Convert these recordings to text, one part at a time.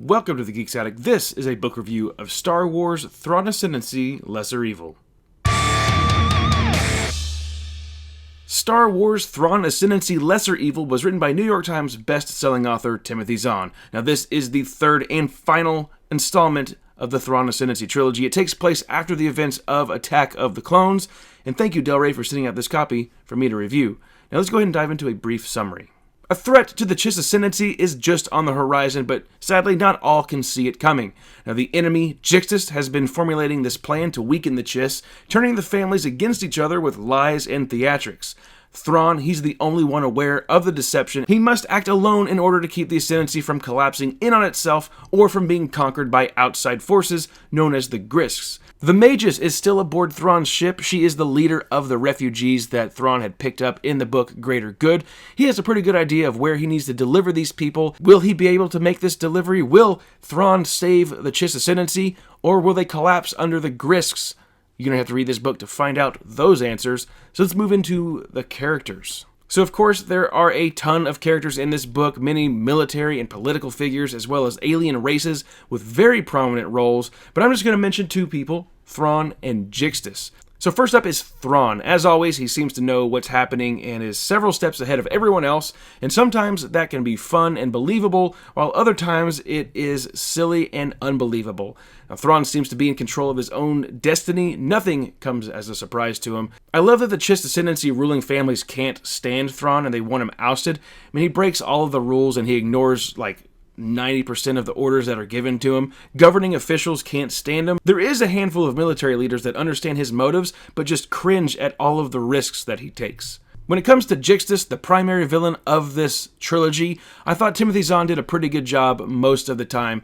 Welcome to the Geeks Attic. This is a book review of Star Wars Thrawn Ascendancy, Lesser Evil. Star Wars Thrawn Ascendancy, Lesser Evil was written by New York Times Bestselling Author Timothy Zahn. Now this is the third and final installment of the Thrawn Ascendancy trilogy. It takes place after the events of Attack of the Clones, and thank you Del Rey for sending out this copy for me to review. Now let's go ahead and dive into a brief summary. A threat to the Chiss Ascendancy is just on the horizon, but sadly not all can see it coming. Now the enemy, Jixtus, has been formulating this plan to weaken the Chiss, turning the families against each other with lies and theatrics. Thrawn, he's the only one aware of the deception. He must act alone in order to keep the Ascendancy from collapsing in on itself or from being conquered by outside forces known as the Grisks. The Magus is still aboard Thrawn's ship. She is the leader of the refugees that Thrawn had picked up in the book Greater Good. He has a pretty good idea of where he needs to deliver these people. Will he be able to make this delivery? Will Thrawn save the Chiss Ascendancy, or will they collapse under the Grisks? You're going to have to read this book to find out those answers. So let's move into the characters. So of course there are a ton of characters in this book, many military and political figures, as well as alien races with very prominent roles, but I'm just going to mention two people, Thrawn and Jixtus. So first up is Thrawn. As always, he seems to know what's happening and is several steps ahead of everyone else, and sometimes that can be fun and believable, while other times it is silly and unbelievable. Now, Thrawn seems to be in control of his own destiny. Nothing comes as a surprise to him. I love that the Chiss Ascendancy ruling families can't stand Thrawn and they want him ousted. I mean, he breaks all of the rules and he ignores, 90% of the orders that are given to him. Governing officials can't stand him. There is a handful of military leaders that understand his motives, but just cringe at all of the risks that he takes. When it comes to Jixtus, the primary villain of this trilogy, I thought Timothy Zahn did a pretty good job most of the time.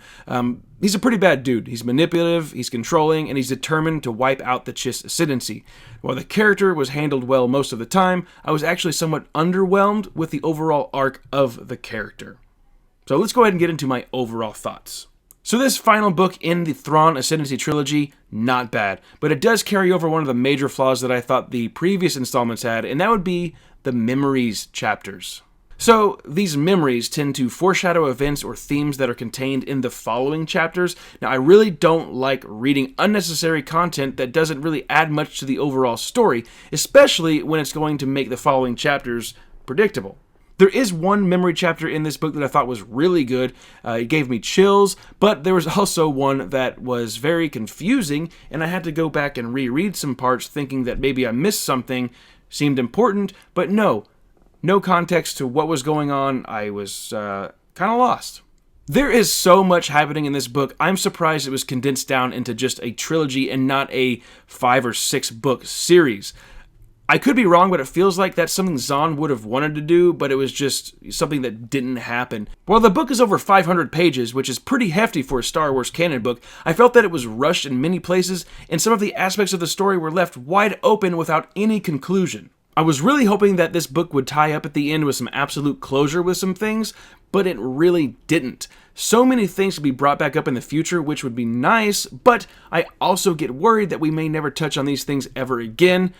He's a pretty bad dude. He's manipulative, he's controlling, and he's determined to wipe out the Chiss Ascendancy. While the character was handled well most of the time, I was actually somewhat underwhelmed with the overall arc of the character. So let's go ahead and get into my overall thoughts. So this final book in the Thrawn Ascendancy trilogy, not bad, but it does carry over one of the major flaws that I thought the previous installments had, and that would be the memories chapters. So these memories tend to foreshadow events or themes that are contained in the following chapters. Now I really don't like reading unnecessary content that doesn't really add much to the overall story, especially when it's going to make the following chapters predictable. There is one memory chapter in this book that I thought was really good. It gave me chills, but there was also one that was very confusing, and I had to go back and reread some parts thinking that maybe I missed something, seemed important, but no context to what was going on. I was kind of lost. There is so much happening in this book. I'm surprised it was condensed down into just a trilogy and not a 5 or 6 book series. I could be wrong, but it feels like that's something Zahn would have wanted to do, but it was just something that didn't happen. While the book is over 500 pages, which is pretty hefty for a Star Wars canon book, I felt that it was rushed in many places, and some of the aspects of the story were left wide open without any conclusion. I was really hoping that this book would tie up at the end with some absolute closure with some things, but it really didn't. So many things could be brought back up in the future, which would be nice, but I also get worried that we may never touch on these things ever again.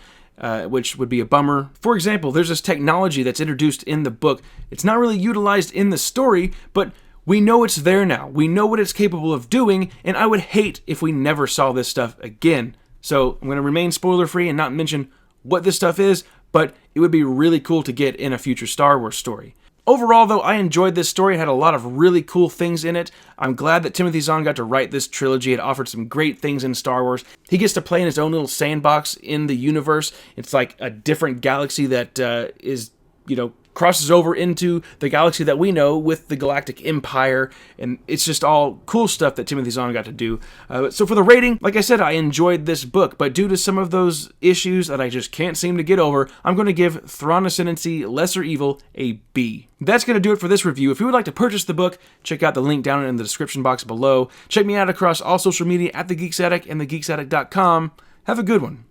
Which would be a bummer. For example, there's this technology that's introduced in the book. It's not really utilized in the story, but we know it's there now. We know what it's capable of doing, and I would hate if we never saw this stuff again. So I'm going to remain spoiler-free and not mention what this stuff is, but it would be really cool to get in a future Star Wars story. Overall, though, I enjoyed this story. It had a lot of really cool things in it. I'm glad that Timothy Zahn got to write this trilogy. It offered some great things in Star Wars. He gets to play in his own little sandbox in the universe. It's like a different galaxy that crosses over into the galaxy that we know with the Galactic Empire, and it's just all cool stuff that Timothy Zahn got to do. So for the rating, like I said, I enjoyed this book, but due to some of those issues that I just can't seem to get over, I'm going to give Thrawn Ascendancy Lesser Evil a B. That's going to do it for this review. If you would like to purchase the book, check out the link down in the description box below. Check me out across all social media at The Geeks Attic and thegeeksaddict.com. Have a good one.